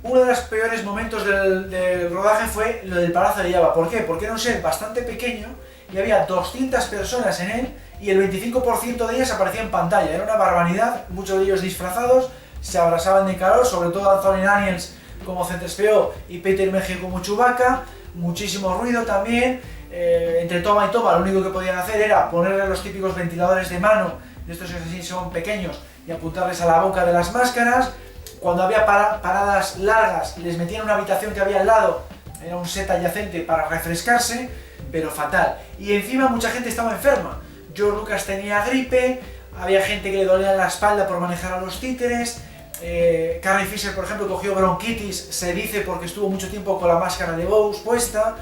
Uno de los peores momentos del rodaje fue lo del Palacio de Java. ¿Por qué? Porque era un set bastante pequeño y había 200 personas en él y el 25% de ellas aparecía en pantalla. Era una barbaridad, muchos de ellos disfrazados, se abrasaban de calor, sobre todo Anthony Daniels como C-3PO y Peter Mayhew como Chewbacca, muchísimo ruido también. Entre toma y toma lo único que podían hacer era ponerle los típicos ventiladores de mano, de estos que así son pequeños, y apuntarles a la boca de las máscaras. Cuando había paradas largas, les metían en una habitación que había al lado, era un set adyacente para refrescarse, pero fatal. Y encima mucha gente estaba enferma. George Lucas tenía gripe, había gente que le dolía la espalda por manejar a los títeres, Carrie Fisher, por ejemplo, cogió bronquitis, se dice porque estuvo mucho tiempo con la máscara de Bose puesta,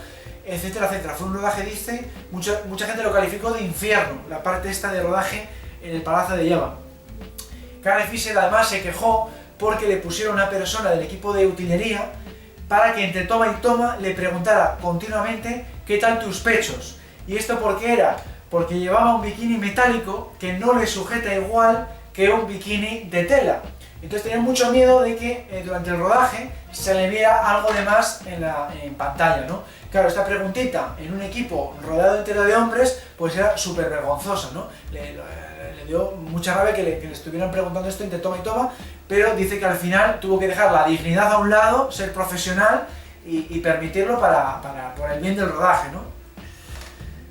etcétera, etcétera. Fue un rodaje, dice, mucha gente lo calificó de infierno, la parte esta de rodaje en el Palacio de Java. Carrie Fisher además se quejó porque le pusieron una persona del equipo de utilería para que entre toma y toma le preguntara continuamente ¿qué tal tus pechos? ¿Y esto por qué era? Porque llevaba un bikini metálico que no le sujeta igual que un bikini de tela. Entonces tenía mucho miedo de que durante el rodaje se le viera algo de más en pantalla, ¿no? Claro, esta preguntita en un equipo rodeado entero de hombres, pues era súper vergonzosa, ¿no? Le dio mucha rabia que le estuvieran preguntando esto entre toma y toma, pero dice que al final tuvo que dejar la dignidad a un lado, ser profesional y permitirlo por el bien del rodaje, ¿no?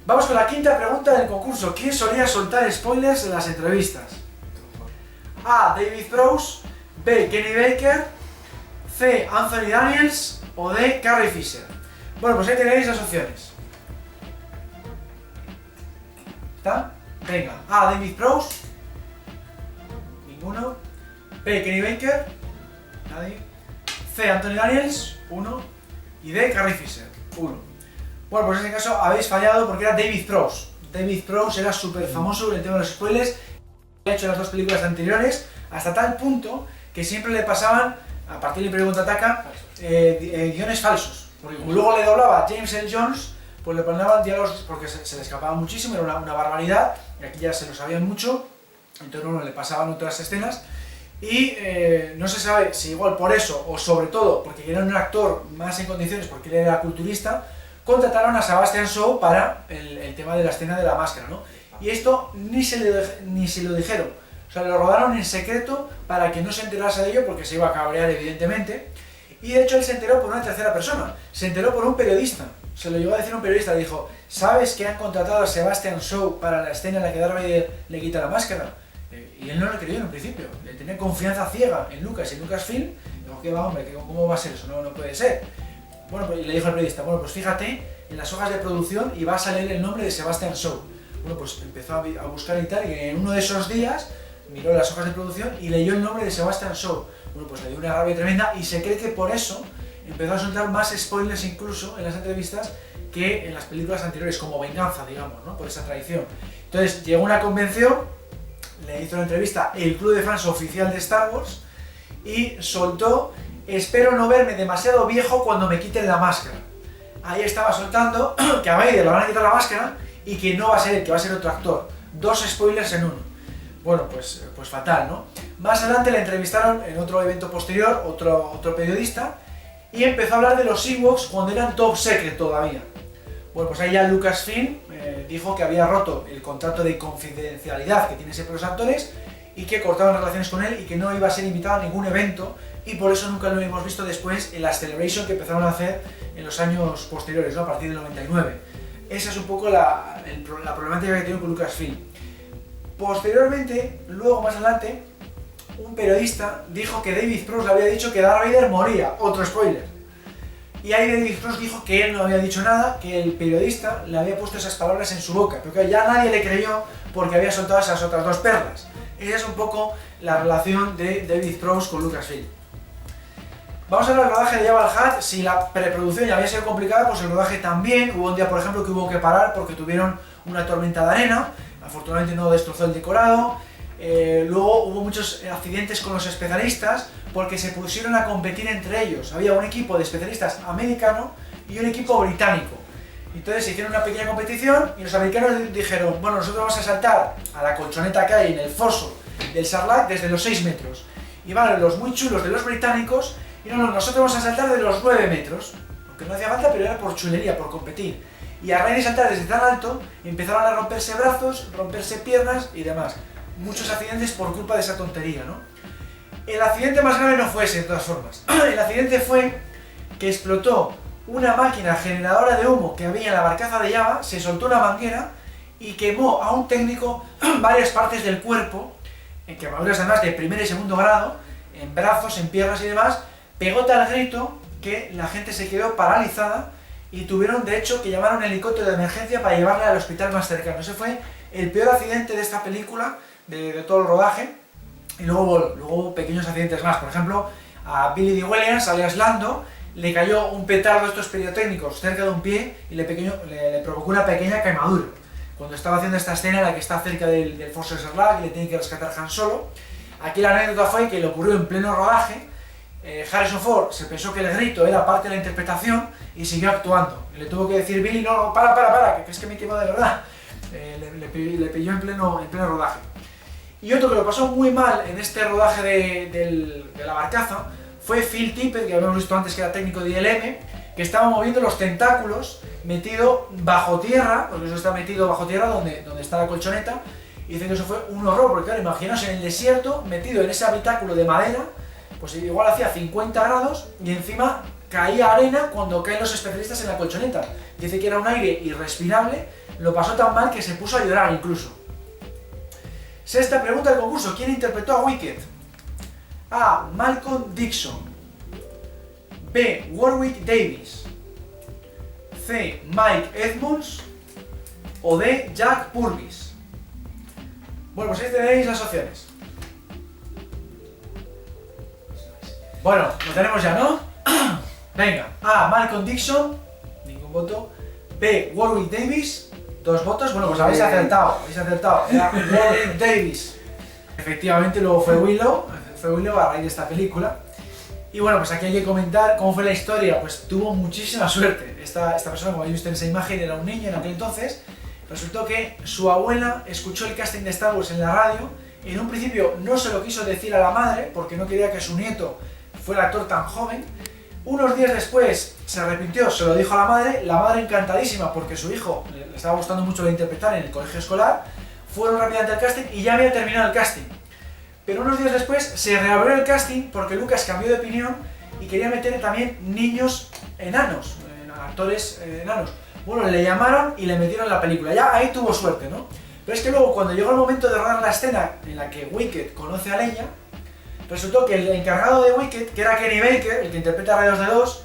Vamos con la quinta pregunta del concurso. ¿Quién solía soltar spoilers en las entrevistas? A. David Prowse, B. Kenny Baker, C. Anthony Daniels o D. Carrie Fisher. Bueno, pues ahí tenéis las opciones. ¿Está? Venga, A. David Prowse, ninguno. B. Kenny Baker, nadie. C. Anthony Daniels, 1. Y D. Carrie Fisher, 1. Bueno, pues en este caso habéis fallado porque era David Prowse. David Prowse era súper famoso en el tema de los spoilers. Ha hecho las dos películas anteriores, hasta tal punto que siempre le pasaban, a partir de Imperio Contraataca, guiones falsos. Porque como luego le doblaba a James L. Jones, pues le ponían diálogos porque se le escapaba muchísimo, era una barbaridad, y aquí ya se lo sabían mucho, entonces bueno, le pasaban otras escenas, y no se sabe si igual por eso, o sobre todo porque era un actor más en condiciones, porque él era culturista, contrataron a Sebastian Shaw para el tema de la escena de la máscara, ¿no? Y esto ni se lo dijeron, o sea, lo rodaron en secreto para que no se enterase de ello, porque se iba a cabrear evidentemente, y de hecho él se enteró por una tercera persona, se enteró por un periodista, se lo llegó a decir un periodista, dijo, ¿sabes que han contratado a Sebastian Shaw para la escena en la que Darth Vader le quita la máscara? Y él no lo creyó en un principio, le tenía confianza ciega en Lucas y en Lucasfilm, dijo, ¿qué va, hombre? ¿Cómo va a ser eso? No puede ser. Bueno, pues le dijo al periodista, bueno, pues fíjate en las hojas de producción y va a salir el nombre de Sebastian Shaw. Bueno, pues empezó a buscar y tal, y en uno de esos días miró las hojas de producción y leyó el nombre de Sebastian Shaw. Bueno, pues le dio una rabia tremenda y se cree que por eso empezó a soltar más spoilers incluso en las entrevistas que en las películas anteriores, como venganza, digamos, ¿no? Por esa traición. Entonces llegó a una convención, le hizo una entrevista el club de fans oficial de Star Wars y soltó, espero no verme demasiado viejo cuando me quiten la máscara. Ahí estaba soltando que a Vader le van a quitar la máscara y que no va a ser él, que va a ser otro actor. 2 spoilers en uno. Bueno, pues fatal, ¿no? Más adelante le entrevistaron en otro evento posterior, otro periodista, y empezó a hablar de los Ewoks cuando eran top secret todavía. Bueno, pues ahí ya Lucasfilm dijo que había roto el contrato de confidencialidad que tiene siempre los actores y que cortaban relaciones con él y que no iba a ser invitado a ningún evento, y por eso nunca lo hemos visto después en las Celebration que empezaron a hacer en los años posteriores, ¿no? A partir del 99. Esa es un poco la problemática que tiene con Lucasfilm. Posteriormente, luego más adelante, un periodista dijo que David Prowse le había dicho que Darth Vader moría, otro spoiler. Y ahí David Prowse dijo que él no había dicho nada, que el periodista le había puesto esas palabras en su boca, pero que ya nadie le creyó porque había soltado esas otras 2 perlas. Esa es un poco la relación de David Prowse con Lucasfilm. Vamos a ver el rodaje de Jabba the Hutt. Si la preproducción ya había sido complicada, pues el rodaje también. Hubo un día, por ejemplo, que hubo que parar porque tuvieron una tormenta de arena. Afortunadamente no destrozó el decorado. Luego hubo muchos accidentes con los especialistas porque se pusieron a competir entre ellos. Había un equipo de especialistas americano y un equipo británico. Entonces se hicieron una pequeña competición y los americanos dijeron, bueno, nosotros vamos a saltar a la colchoneta que hay en el foso del Sarlacc desde los 6 metros. Y van los muy chulos de los británicos Y no, nosotros vamos a saltar de los 9 metros, aunque no hacía falta, pero era por chulería, por competir. Y a raíz de saltar desde tan alto, empezaron a romperse brazos, romperse piernas y demás. Muchos accidentes por culpa de esa tontería, ¿no? El accidente más grave no fue ese, de todas formas. El accidente fue que explotó una máquina generadora de humo que había en la barcaza de Java, se soltó una manguera y quemó a un técnico varias partes del cuerpo, en quemaduras además de primer y segundo grado, en brazos, en piernas y demás. Pegó tal grito que la gente se quedó paralizada y tuvieron de hecho que llamar a un helicóptero de emergencia para llevarla al hospital más cercano. Ese fue el peor accidente de esta película, de todo el rodaje. Y luego hubo pequeños accidentes más. Por ejemplo, a Billy Dee Williams, alias Lando, le cayó un petardo de estos pirotécnicos cerca de un pie y le provocó una pequeña quemadura. Cuando estaba haciendo esta escena en la que está cerca del Foster Sarlacc y le tiene que rescatar Han Solo. Aquí la anécdota fue que le ocurrió en pleno rodaje. Harrison Ford se pensó que el grito era parte de la interpretación y siguió actuando. Y le tuvo que decir Billy, no, para, que es que me he quemado de verdad. Le pilló en pleno rodaje. Y otro que lo pasó muy mal en este rodaje de la barcaza fue Phil Tippett, que habíamos visto antes que era técnico de ILM, que estaba moviendo los tentáculos metido bajo tierra, porque eso está metido bajo tierra donde está la colchoneta, y dicen que eso fue un horror, porque claro, imaginaos en el desierto, metido en ese habitáculo de madera, pues igual hacía 50 grados y encima caía arena cuando caen los especialistas en la colchoneta. Dice que era un aire irrespirable, lo pasó tan mal que se puso a llorar incluso. Sexta pregunta del concurso, ¿quién interpretó a Wicket? A. Malcolm Dixon. B. Warwick Davis. C. Mike Edmonds. O D. Jack Purvis. Bueno, pues ahí tenéis las opciones. Bueno, lo tenemos ya, ¿no? Venga, A. Malcolm Dixon, ningún voto. B. Warwick Davis, 2 votos. Bueno, pues habéis acertado. Era Warwick Davis. Efectivamente, luego fue Willow a raíz de esta película. Y bueno, pues aquí hay que comentar cómo fue la historia. Pues tuvo muchísima suerte. Esta persona, como habéis visto en esa imagen, era un niño en aquel entonces. Resultó que su abuela escuchó el casting de Star Wars en la radio. En un principio no se lo quiso decir a la madre porque no quería que su nieto fuera actor tan joven. Unos días después se arrepintió, se lo dijo a la madre encantadísima porque su hijo le estaba gustando mucho de interpretar en el colegio escolar. Fueron rápidamente al casting y ya había terminado el casting. Pero unos días después se reabrió el casting porque Lucas cambió de opinión y quería meter también niños enanos, actores enanos. Bueno, le llamaron y le metieron en la película, ya ahí tuvo suerte, ¿no? Pero es que luego cuando llegó el momento de rodar la escena en la que Wicket conoce a Leia, resultó que el encargado de Wicket, que era Kenny Baker, el que interpreta a Rayos de 2,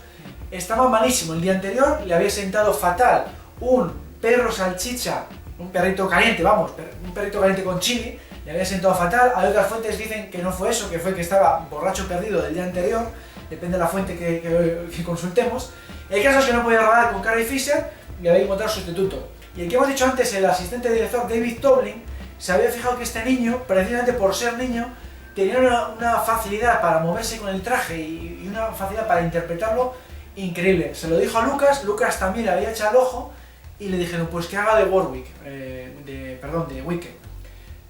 estaba malísimo. El día anterior le había sentado fatal un perro salchicha, un perrito caliente, vamos, un perrito caliente con chili, le había sentado fatal. Hay otras fuentes dicen que no fue eso, que fue que estaba borracho perdido del día anterior, depende de la fuente que consultemos. El caso es que no podía rodar con Carrie Fisher y había que encontrar sustituto. Y el que hemos dicho antes, el asistente director David Toblin, se había fijado que este niño, precisamente por ser niño, tenía una facilidad para moverse con el traje y una facilidad para interpretarlo increíble. Se lo dijo a Lucas, Lucas también le había echado el ojo y le dijeron pues que haga de Wicket.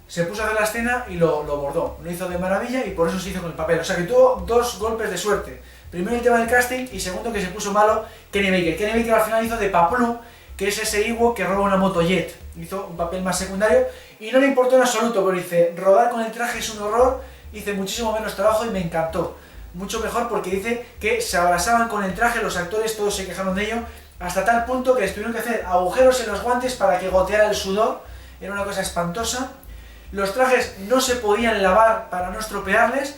Se puso a hacer la escena y lo bordó, lo hizo de maravilla y por eso se hizo con el papel. O sea que tuvo 2 golpes de suerte. Primero el tema del casting y segundo que se puso malo Kenny Baker. Kenny Baker al final hizo de Paplum, que es ese Ewok que roba una motojet. Hizo un papel más secundario y no le importó en absoluto, pero dice, rodar con el traje es un horror, hice muchísimo menos trabajo y me encantó. Mucho mejor porque dice que se abrazaban con el traje, los actores todos se quejaron de ello, hasta tal punto que les tuvieron que hacer agujeros en los guantes para que goteara el sudor. Era una cosa espantosa. Los trajes no se podían lavar para no estropearles,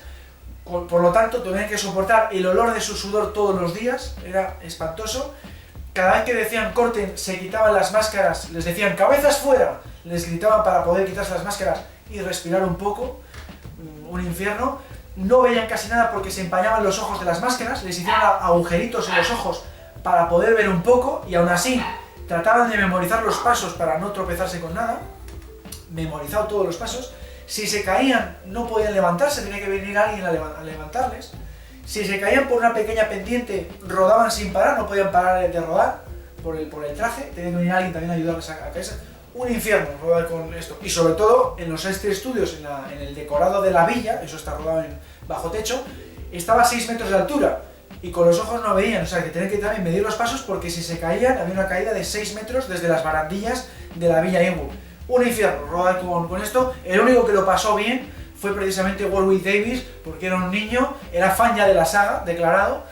por lo tanto tenían que soportar el olor de su sudor todos los días, era espantoso. Cada vez que decían corten, se quitaban las máscaras, les decían cabezas fuera, les gritaban para poder quitarse las máscaras y respirar un poco, un infierno. No veían casi nada porque se empañaban los ojos de las máscaras, les hicieron agujeritos en los ojos para poder ver un poco y aún así trataban de memorizar los pasos para no tropezarse con nada. Memorizado todos los pasos. Si se caían no podían levantarse, tenía que venir alguien a levantarles. Si se caían por una pequeña pendiente rodaban sin parar, no podían parar de rodar por el traje, tenía que venir alguien también a ayudarles a caerse. Un infierno rodar con esto, y sobre todo en los Extra Studios, en el decorado de la villa, eso está rodado bajo techo, estaba a 6 metros de altura y con los ojos no veían, o sea que tenían que también medir los pasos porque si se caían había una caída de 6 metros desde las barandillas de la Villa Ewood. Un infierno rodar con esto. El único que lo pasó bien fue precisamente Warwick Davis, porque era un niño, era fan ya de la saga, declarado,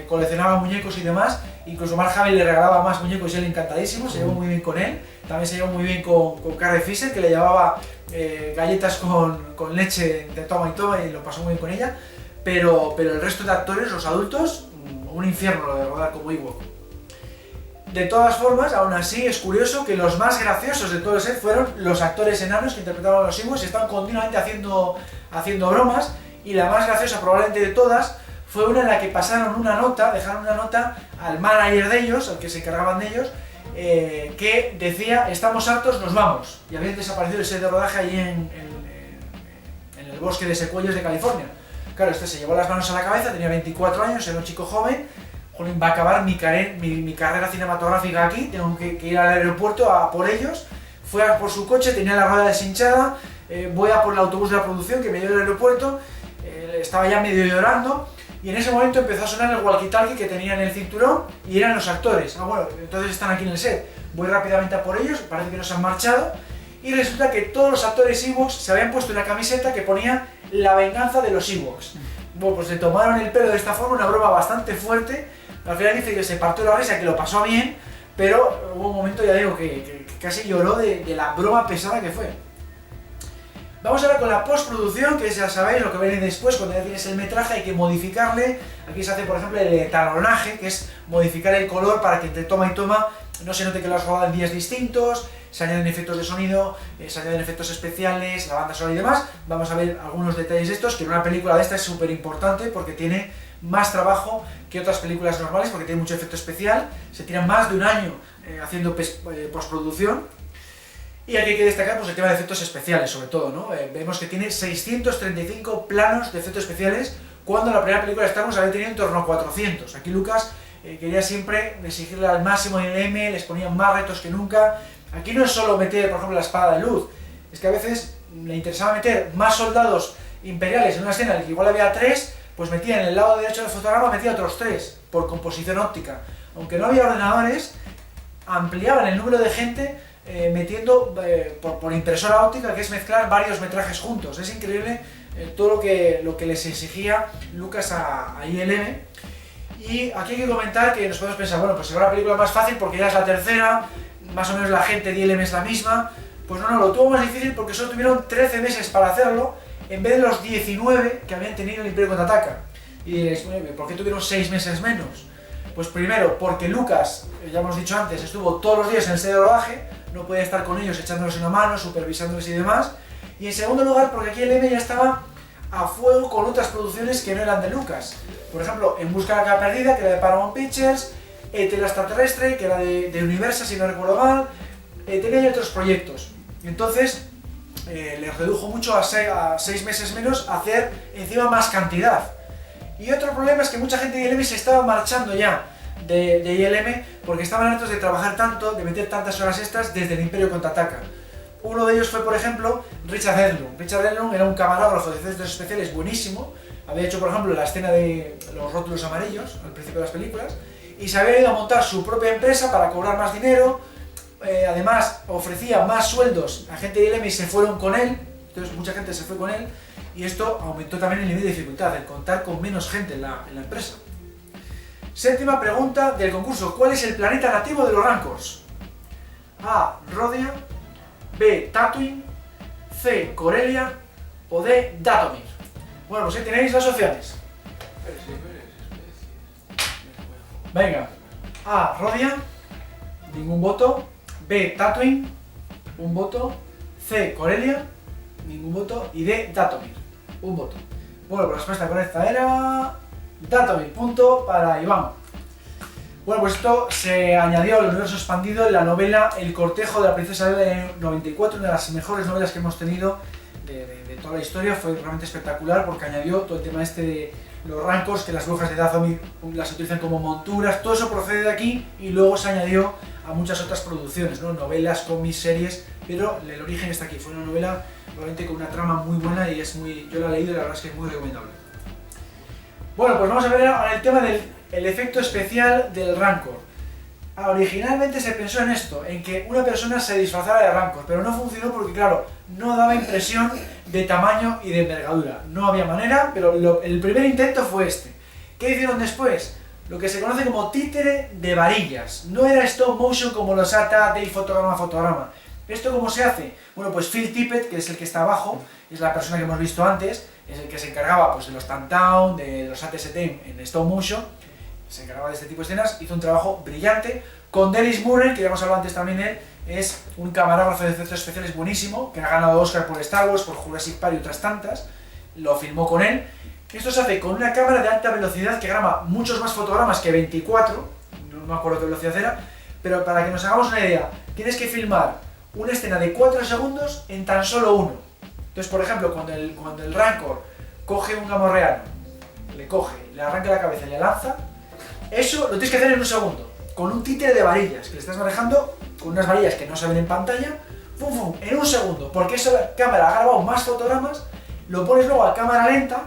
coleccionaba muñecos y demás, incluso Mark Hamill le regalaba más muñecos y él encantadísimo, se llevó muy bien con él, también se llevó muy bien con Carrie Fisher, que le llevaba galletas con leche de toma y lo pasó muy bien con ella, pero el resto de actores, los adultos, un infierno lo de rodar como Ewok. De todas formas, aún así es curioso que los más graciosos de todo el set fueron los actores enanos que interpretaban a los Ewoks y estaban continuamente haciendo bromas, y la más graciosa probablemente de todas fue una en la que pasaron una nota, dejaron una nota al manager de ellos, al que se encargaban de ellos, que decía: estamos hartos, nos vamos, y habían desaparecido el set de rodaje allí en el bosque de secuoyos de California. Claro, este se llevó las manos a la cabeza, tenía 24 años, era un chico joven. Jolín, va a acabar mi carrera cinematográfica aquí, tengo que ir al aeropuerto a por ellos. Fue a por su coche, tenía la rueda deshinchada, voy a por el autobús de la producción que me llevó al aeropuerto, estaba ya medio llorando, y en ese momento empezó a sonar el walkie-talkie que tenía en el cinturón y eran los actores. Ah, bueno, entonces están aquí en el set. Voy rápidamente a por ellos, parece que no se han marchado, y resulta que todos los actores Ewoks se habían puesto una camiseta que ponía "La venganza de los Ewoks". Bueno, pues se tomaron el pelo de esta forma, una broma bastante fuerte. Al final dice que se partió la risa, que lo pasó bien, pero hubo un momento, ya digo, que casi lloró de la broma pesada que fue. Vamos ahora con la postproducción, que ya sabéis lo que viene después. Cuando ya tienes el metraje hay que modificarle. Aquí se hace, por ejemplo, el etalonaje, que es modificar el color para que entre toma y toma no se note que lo has rodado en días distintos. Se añaden efectos de sonido, se añaden efectos especiales, la banda sonora y demás. Vamos a ver algunos detalles de estos, que en una película de esta es súper importante porque tiene más trabajo que otras películas normales, porque tiene mucho efecto especial. Se tira más de un año haciendo postproducción. Y aquí hay que destacar pues, el tema de efectos especiales, sobre todo, ¿no? Vemos que tiene 635 planos de efectos especiales, cuando la primera película de Star Wars había tenido en torno a 400. Aquí Lucas quería siempre exigirle al máximo en el M, les ponía más retos que nunca. Aquí no es solo meter, por ejemplo, la espada de luz, es que a veces le interesaba meter más soldados imperiales en una escena en la que igual había 3, pues metía en el lado derecho del fotograma, metía otros 3, por composición óptica. Aunque no había ordenadores, ampliaban el número de gente metiendo por impresora óptica, que es mezclar varios metrajes juntos. Es increíble todo lo que les exigía Lucas a ILM. Y aquí hay que comentar que nos podemos pensar, bueno, pues será la película más fácil porque ya es la tercera, más o menos la gente de ILM es la misma. Pues no, lo tuvo más difícil porque solo tuvieron 13 meses para hacerlo, en vez de los 19 que habían tenido el Imperio Contraataca. Y diréis, ¿por qué tuvieron 6 meses menos? Pues primero, porque Lucas, ya hemos dicho antes, estuvo todos los días en el set de rodaje, no podía estar con ellos echándoles una mano, supervisándoles y demás. Y en segundo lugar, porque aquí ILM ya estaba a fuego con otras producciones que no eran de Lucas. Por ejemplo, En busca de la cara perdida, que era de Paramount Pictures, El extraterrestre, que era de Universal, si no recuerdo mal, tenía otros proyectos. Entonces, les redujo mucho a 6 meses menos hacer encima más cantidad. Y otro problema es que mucha gente de ILM se estaba marchando ya de ILM porque estaban hartos de trabajar tanto, de meter tantas horas extras desde el Imperio Contraataca. Uno de ellos fue, por ejemplo, Richard Edlund. Richard Edlund era un camarógrafo de efectos especiales buenísimo. Había hecho, por ejemplo, la escena de los rótulos amarillos al principio de las películas, y se había ido a montar su propia empresa para cobrar más dinero. Además, ofrecía más sueldos a gente de ILM y se fueron con él. Entonces, mucha gente se fue con él, y esto aumentó también el nivel de dificultad, el contar con menos gente en la empresa. Séptima pregunta del concurso: ¿cuál es el planeta nativo de los Rancors? A. Rodia, B. Tatooine, C. Corellia o D. Dathomir. Bueno, pues ahí tenéis las opciones. Venga, A. Rodia, ningún voto. B. Tatooine, un voto. C. Corellia, ningún voto. Y D. Dathomir, un voto. Bueno, pues la respuesta correcta era Dathomir, punto para Iván. Bueno, pues esto se añadió al universo expandido en la novela El cortejo de la princesa Leia del año 94, una de las mejores novelas que hemos tenido de toda la historia. Fue realmente espectacular porque añadió todo el tema este de los Rancors, que las brujas de Dathomir las utilizan como monturas. Todo eso procede de aquí y luego se añadió a muchas otras producciones, ¿no? Novelas, cómics, series, pero el origen está aquí. Fue una novela realmente con una trama muy buena y es muy... yo la he leído y la verdad es que es muy recomendable. Bueno, pues vamos a ver ahora el tema del efecto especial del Rancor. Originalmente se pensó en esto, en que una persona se disfrazara de Rancor, pero no funcionó porque, claro, no daba impresión de tamaño y de envergadura. No había manera, pero el primer intento fue este. ¿Qué hicieron después? Lo que se conoce como títere de varillas. No era stop motion como los ATA de fotograma a fotograma. ¿Esto cómo se hace? Bueno, pues Phil Tippett, que es el que está abajo, es la persona que hemos visto antes, es el que se encargaba pues, de los Tantown, de los ATST en stop motion, se encargaba de este tipo de escenas, hizo un trabajo brillante, con Dennis Murray, que ya hemos hablado antes también de él, es un camarógrafo de efectos especiales buenísimo, que ha ganado Oscar por Star Wars, por Jurassic Park y otras tantas, lo filmó con él. Esto se hace con una cámara de alta velocidad que graba muchos más fotogramas que 24, no me acuerdo qué velocidad era, pero para que nos hagamos una idea, tienes que filmar una escena de 4 segundos en tan solo uno. Entonces, por ejemplo, cuando el Rancor coge un gamorreano, le arranca la cabeza y le lanza, eso lo tienes que hacer en un segundo, con un títere de varillas, que le estás manejando con unas varillas que no se ven en pantalla, en un segundo, porque esa cámara ha grabado más fotogramas, lo pones luego a cámara lenta,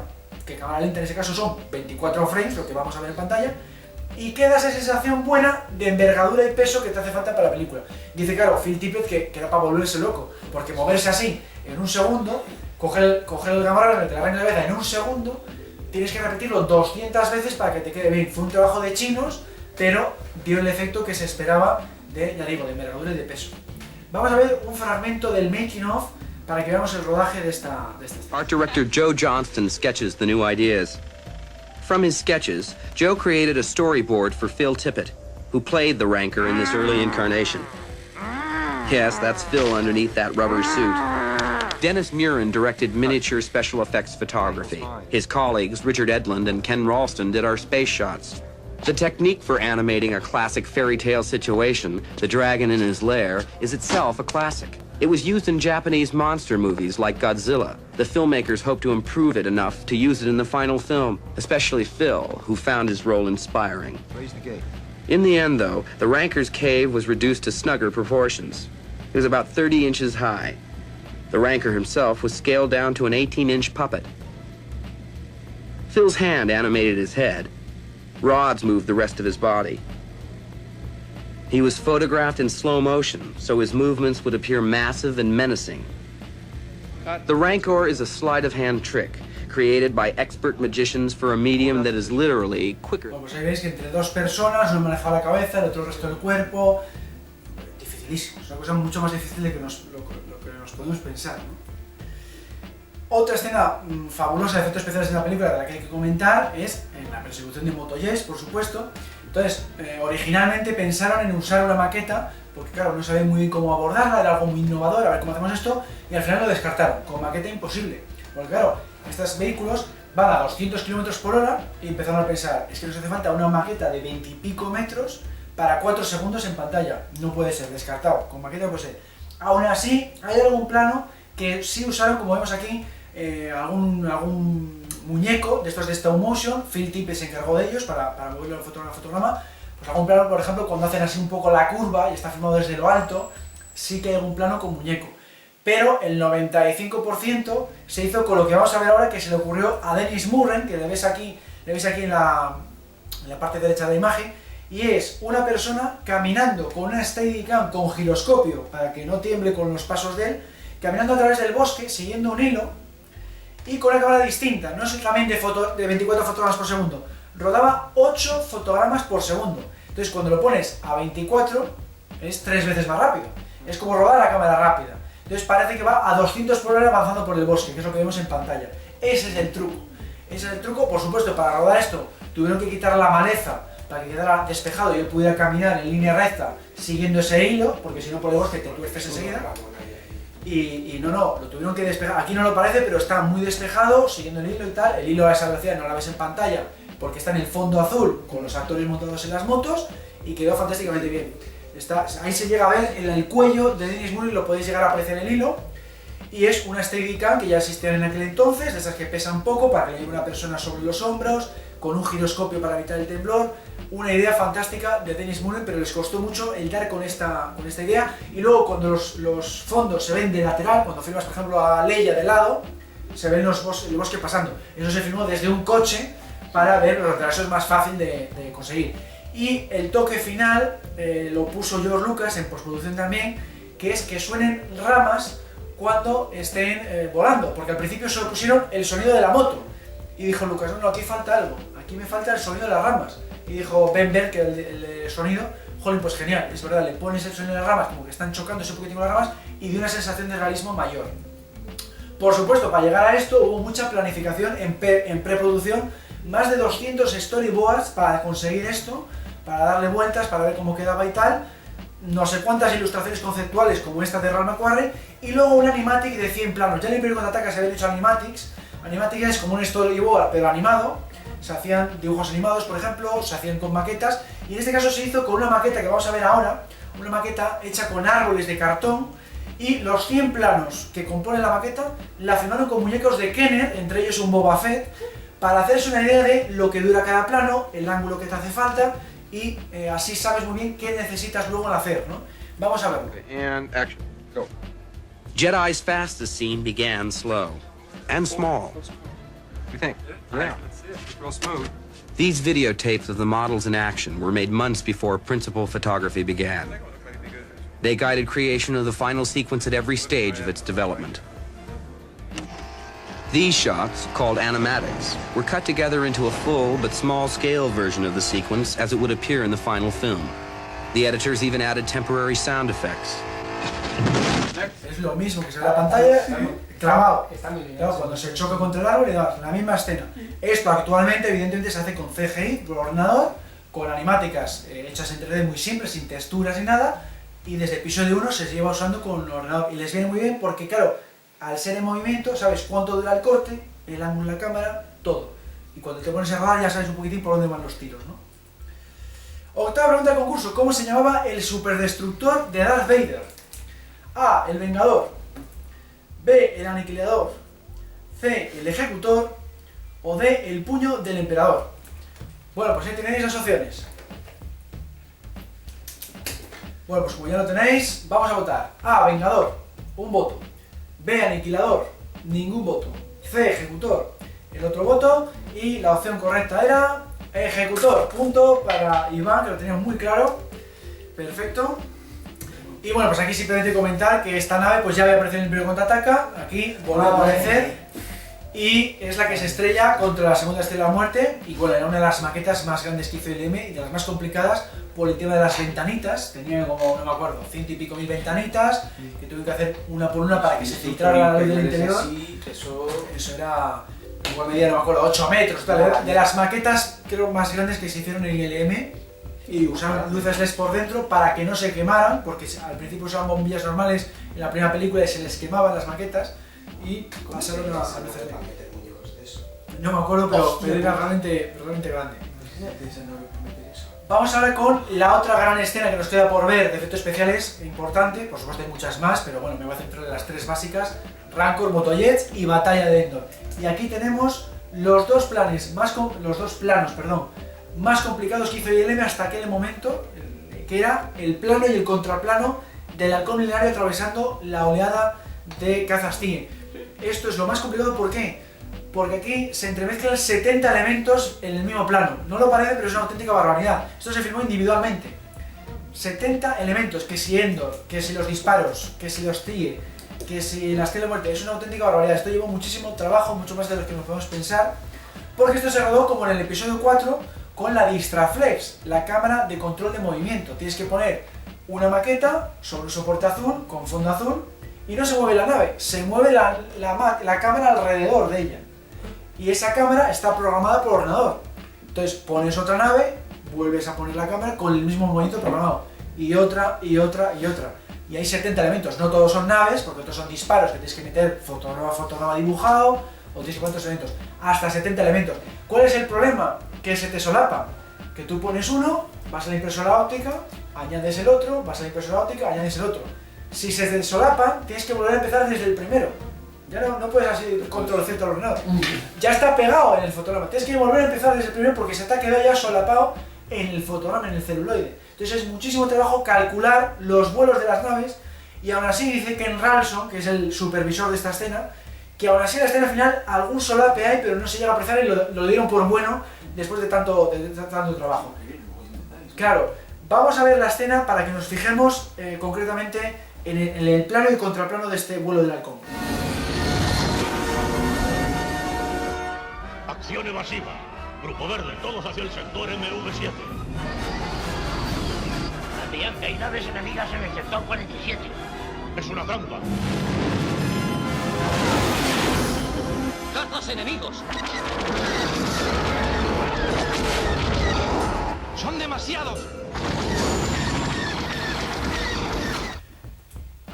que cámara lenta en ese caso son 24 frames, lo que vamos a ver en pantalla, y queda esa sensación buena de envergadura y peso que te hace falta para la película. Dice, claro, Phil Tippett que era para volverse loco, porque moverse así en un segundo, coger el cámara, meter la vaina en la cabeza en un segundo, tienes que repetirlo 200 veces para que te quede bien. Fue un trabajo de chinos, pero dio el efecto que se esperaba de, ya digo, de envergadura y de peso. Vamos a ver un fragmento del making of para que veamos el rodaje de esta escena. Art director Joe Johnston sketches the new ideas. From his sketches, Joe created a storyboard for Phil Tippett, who played the Rancor in this early incarnation. Yes, that's Phil underneath that rubber suit. Dennis Murin directed miniature special effects photography. His colleagues, Richard Edlund and Ken Ralston, did our space shots. The technique for animating a classic fairy tale situation, the dragon in his lair, is itself a classic. It was used in Japanese monster movies like Godzilla. The filmmakers hoped to improve it enough to use it in the final film, especially Phil, who found his role inspiring. Raise the gate. In the end, though, the Rancor's cave was reduced to snugger proportions. It was about 30 inches high. The Rancor himself was scaled down to an 18-inch puppet. Phil's hand animated his head. Rods moved the rest of his body. He was photographed in slow motion, so his movements would appear massive and menacing. The Rancor is a sleight-of-hand trick, created by expert magicians for a medium that is literally quicker. Pues ahí veis que entre dos personas, uno manejaba la cabeza, el otro el resto del cuerpo. Dificilísimo, es una cosa mucho más difícil de lo que nos podemos pensar, ¿no? Otra escena fabulosa de efectos especiales en la película de la que hay que comentar es en la persecución de Motoyes, por supuesto. Entonces, originalmente pensaron en usar una maqueta, porque claro, no sabían muy bien cómo abordarla, era algo muy innovador, a ver cómo hacemos esto, y al final lo descartaron, con maqueta imposible. Porque claro, estos vehículos van a 200 km/h y empezaron a pensar, es que nos hace falta una maqueta de 20 y pico metros para 4 segundos en pantalla. No puede ser, descartado, con maqueta no puede ser. Aún así, hay algún plano que sí usaron, como vemos aquí, algún muñeco de estos de stop motion. Phil Tippett se encargó de ellos para moverlo al fotograma. Pues algún plano, por ejemplo, cuando hacen así un poco la curva y está filmado desde lo alto, sí que hay algún plano con muñeco. Pero el 95% se hizo con lo que vamos a ver ahora, que se le ocurrió a Dennis Murray, que le veis aquí en la parte derecha de la imagen, y es una persona caminando con una Steadicam con giroscopio, para que no tiemble con los pasos de él, caminando a través del bosque, siguiendo un hilo, y con una cámara distinta, no es solamente de 24 fotogramas por segundo, rodaba 8 fotogramas por segundo. Entonces cuando lo pones a 24, es 3 veces más rápido. Es como rodar a cámara rápida. Entonces parece que va a 200 por hora avanzando por el bosque, que es lo que vemos en pantalla. Ese es el truco. Ese es el truco, por supuesto, para rodar esto tuvieron que quitar la maleza para que quedara despejado y él pudiera caminar en línea recta siguiendo ese hilo, porque si no por el bosque te tuerces enseguida. Y no, lo tuvieron que despejar. Aquí no lo parece, pero está muy despejado, siguiendo el hilo y tal. El hilo a esa velocidad no la ves en pantalla, porque está en el fondo azul, con los actores montados en las motos, y quedó fantásticamente bien. Ahí se llega a ver en el cuello de Dennis Murray, lo podéis llegar a apreciar en el hilo, y es una Steadicam que ya existía en aquel entonces, de esas que pesan poco, para que le lleve una persona sobre los hombros, con un giroscopio para evitar el temblor. Una idea fantástica de Dennis Murray, pero les costó mucho el dar con esta idea. Y luego cuando los fondos se ven de lateral, cuando filmas por ejemplo a Leia de lado, se ven el bosque pasando. Eso se filmó desde un coche para ver los retrasos, es más fácil de conseguir. Y el toque final lo puso George Lucas en postproducción también, que es que suenen ramas cuando estén volando, porque al principio solo pusieron el sonido de la moto. Y dijo Lucas, no, aquí falta algo, aquí me falta el sonido de las ramas. Y dijo Ben Berg, que el sonido, jolín, pues genial, es verdad, le pones el sonido de las ramas, como que están chocándose un poquitín con las ramas, y de una sensación de realismo mayor. Por supuesto, para llegar a esto hubo mucha planificación en preproducción, más de 200 storyboards para conseguir esto, para darle vueltas, para ver cómo quedaba y tal, no sé cuántas ilustraciones conceptuales como esta de Ral McQuarrie, y luego un animatic de 100 planos. Ya en el Imperio Contraataca se había hecho animatics. Animatic es como un storyboard pero animado, se hacían dibujos animados por ejemplo, se hacían con maquetas, y en este caso se hizo con una maqueta que vamos a ver ahora, una maqueta hecha con árboles de cartón, y los 100 planos que componen la maqueta la firmaron con muñecos de Kenner, entre ellos un Boba Fett, para hacerse una idea de lo que dura cada plano, el ángulo que te hace falta, y así sabes muy bien qué necesitas luego hacer, ¿no? Vamos a verlo. And action. Go. Jedi's fastest scene began slow and small. What do you think? Yeah. That's it. It's real smooth. These videotapes of the models in action were made months before principal photography began. They guided creation of the final sequence at every stage of its development. These shots, called animatics, were cut together into a full but small-scale version of the sequence as it would appear in the final film. The editors even added temporary sound effects. Es lo mismo que se ve en la pantalla, clavado. Está muy bien. Claro, cuando se choca contra el árbol, la misma escena. Esto actualmente, evidentemente, se hace con CGI, por ordenador, con animáticas hechas en 3D muy simples, sin texturas ni nada, y desde episodio 1 se lleva usando con ordenador. Y les viene muy bien porque, claro, al ser en movimiento, sabes cuánto dura el corte, el ángulo de la cámara, todo. Y cuando te pones a rodar ya sabes un poquitín por dónde van los tiros, ¿no? Octava pregunta del concurso. ¿Cómo se llamaba el superdestructor de Darth Vader? A. El Vengador. B. El Aniquilador. C. El Ejecutor. O D. El Puño del Emperador. Bueno, pues ahí tenéis las opciones. Bueno, pues como ya lo tenéis, vamos a votar. A. Vengador. Un voto. B. Aniquilador. Ningún voto. C. Ejecutor. El otro voto. Y la opción correcta era Ejecutor. Punto para Iván, que lo tenía muy claro. Perfecto. Y bueno, pues aquí simplemente comentar que esta nave pues ya había aparecido en el Imperio Contraataca. Aquí vuelve a aparecer. Y es la que se estrella contra la segunda estrella de la muerte. Y bueno, era una de las maquetas más grandes que hizo ILM y de las más complicadas por el tema de las ventanitas. Tenía como, no me acuerdo, 100 y pico mil ventanitas que tuve que hacer una por una para que se filtrara la luz del interior. Sí, eso Era, igual medía, no me acuerdo, 8 metros. Tal. De las maquetas creo más grandes que se hicieron en ILM. Y usaron luces LED por dentro para que no se quemaran, porque al principio usaban bombillas normales en la primera película y se les quemaban las maquetas. Y pasaron a luces LED. No me acuerdo, pero era realmente grande. Vamos ahora con la otra gran escena que nos queda por ver de efectos especiales importante. Por supuesto hay muchas más, pero bueno, me voy a centrar en las tres básicas: Rancor, Motojets y Batalla de Endor. Y aquí tenemos los dos planos más complicados que hizo ILM hasta aquel momento, que era el plano y el contraplano del halcón milenario atravesando la oleada de caza Stinger. Esto es lo más complicado, ¿por qué? Porque aquí se entremezclan 70 elementos en el mismo plano. No lo parece, pero es una auténtica barbaridad. Esto se filmó individualmente. 70 elementos, que si Endor, que si los disparos, que si los TIE, que si la Estrella de Muerte, es una auténtica barbaridad. Esto llevó muchísimo trabajo, mucho más de lo que nos podemos pensar, porque esto se rodó como en el episodio 4 con la Distraflex, la cámara de control de movimiento. Tienes que poner una maqueta sobre un soporte azul, con fondo azul, y no se mueve la nave, se mueve la cámara alrededor de ella. Y esa cámara está programada por ordenador. Entonces pones otra nave, vuelves a poner la cámara con el mismo movimiento programado. Y otra, y otra, y otra. Y hay 70 elementos, no todos son naves, porque otros son disparos que tienes que meter fotograma dibujado, o tienes que cuántos elementos, hasta 70 elementos. ¿Cuál es el problema? Que se te solapa. Que tú pones uno, vas a la impresora óptica, añades el otro, vas a la impresora óptica, añades el otro. Si se te solapan, tienes que volver a empezar desde el primero. Ya no puedes así control Z al ordenador. Ya está pegado en el fotograma. Tienes que volver a empezar desde el primero porque se te ha quedado ya solapado en el fotograma, en el celuloide. Entonces es muchísimo trabajo calcular los vuelos de las naves, y aún así dice Ken Ralston, que es el supervisor de esta escena, que aún así en la escena final algún solape hay, pero no se llega a apreciar y lo dieron por bueno después de tanto trabajo. Claro, vamos a ver la escena para que nos fijemos concretamente en el plano y contraplano de este vuelo del halcón. Acción evasiva. Grupo Verde, todos hacia el sector MV7. Adrián, que hay naves enemigas en el sector 47. Es una trampa. ¡Cazas enemigos! ¡Son demasiados!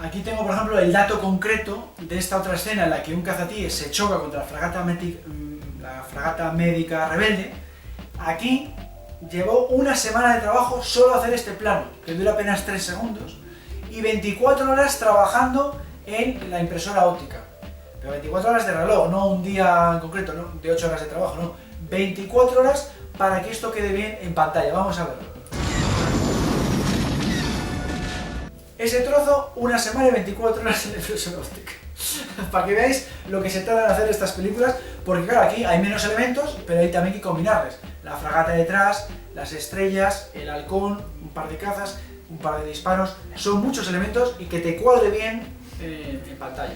Aquí tengo, por ejemplo, el dato concreto de esta otra escena en la que un cazatíes se choca contra la fragata médica rebelde. Aquí llevó una semana de trabajo solo hacer este plano, que dura apenas 3 segundos, y 24 horas trabajando en la impresora óptica. Pero 24 horas de reloj, no un día en concreto, no de 8 horas de trabajo, no. 24 horas para que esto quede bien en pantalla. Vamos a verlo. Ese trozo, una semana y 24 horas en la impresora óptica. Para que veáis lo que se trata de hacer estas películas, porque claro, aquí hay menos elementos, pero hay también que combinarles. La fragata detrás, las estrellas, el halcón, un par de cazas, un par de disparos, son muchos elementos y que te cuadre bien en pantalla.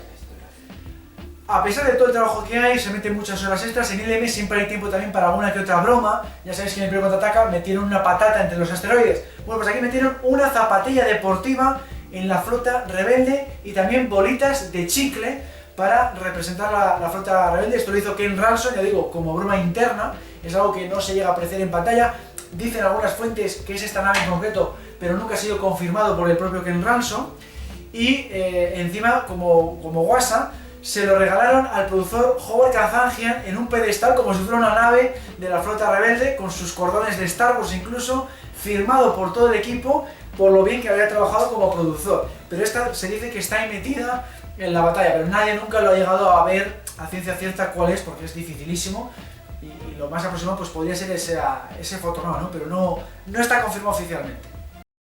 A pesar de todo el trabajo que hay, se meten muchas horas extras, en LM siempre hay tiempo también para alguna que otra broma. Ya sabéis que en el Imperio Contraataca metieron una patata entre los asteroides. Bueno, pues aquí metieron una zapatilla deportiva en la flota rebelde y también bolitas de chicle para representar la flota rebelde. Esto lo hizo Ken Ransom, ya digo, como broma interna, es algo que no se llega a apreciar en pantalla. Dicen algunas fuentes que es esta nave en concreto, pero nunca ha sido confirmado por el propio Ken Ransom. Y encima, como guasa, se lo regalaron al productor Howard Kazanjian en un pedestal como si fuera una nave de la flota rebelde, con sus cordones de Star Wars incluso, firmado por todo el equipo, por lo bien que había trabajado como productor. Pero esta se dice que está ahí metida en la batalla, pero nadie nunca lo ha llegado a ver a ciencia cierta cuál es, porque es dificilísimo. Y lo más aproximado pues podría ser ese fotograma, ¿no? Pero no está confirmado oficialmente.